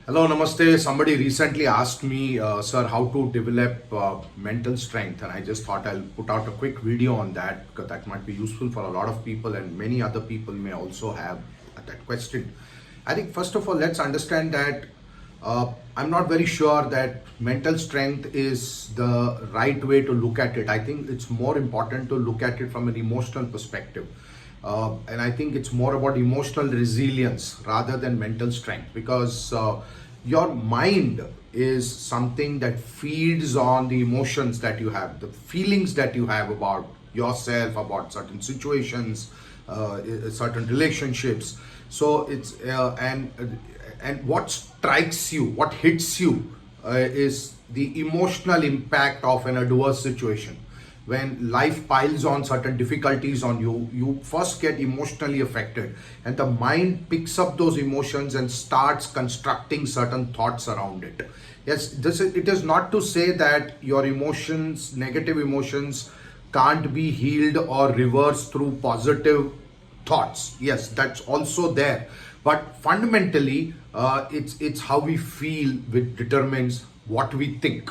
Hello, namaste. Somebody recently asked me, sir, how to develop mental strength, and I just thought I'll put out a quick video on that because that might be useful for a lot of people, and many other people may also have that question. I think, first of all, let's understand that I'm not very sure that mental strength is the right way to look at it. I think it's more important to look at it from an emotional perspective. And I think it's more about emotional resilience rather than mental strength because your mind is something that feeds on the emotions that you have, the feelings that you have about yourself, about certain situations, certain relationships. So it's and what strikes you, what hits you, is the emotional impact of an adverse situation. When life piles on certain difficulties on you, you first get emotionally affected, and the mind picks up those emotions and starts constructing certain thoughts around it. Yes, it is not to say that your emotions, negative emotions, can't be healed or reversed through positive thoughts. Yes, that's also there, but fundamentally, it's how we feel which determines what we think.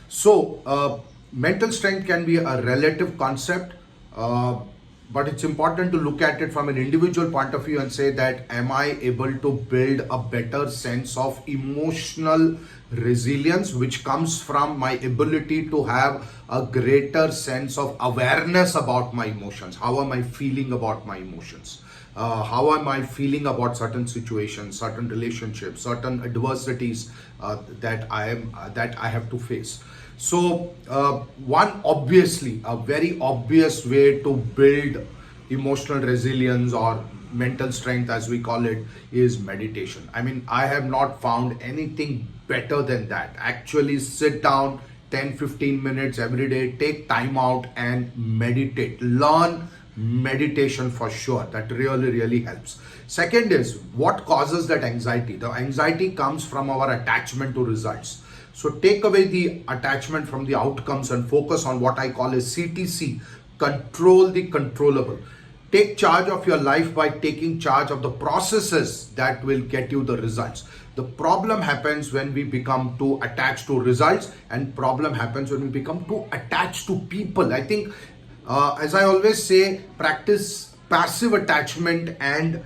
So, mental strength can be a relative concept, but it's important to look at it from an individual point of view and say that, am I able to build a better sense of emotional resilience, which comes from my ability to have a greater sense of awareness about my emotions? How am I feeling about my emotions? How am I feeling about certain situations, certain relationships, certain adversities that I have to face? So, one obviously a very obvious way to build emotional resilience or mental strength, as we call it, is meditation. I mean, I have not found anything better than that. Actually, sit down 10-15 minutes every day, take time out and meditate. Learn meditation for sure. That really helps. Second is, what causes that anxiety? The anxiety comes from our attachment to results. So take away the attachment from the outcomes and focus on what I call as CTC, control the controllable. Take charge of your life by taking charge of the processes that will get you the results. The problem happens when we become too attached to results, and problem happens when we become too attached to people. I think, as I always say, practice passive attachment and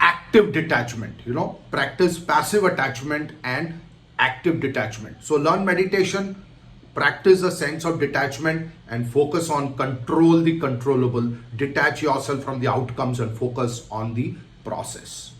active detachment. Practice passive attachment and active detachment. So learn meditation, practice a sense of detachment, and focus on control the controllable. Detach yourself from the outcomes and focus on the process.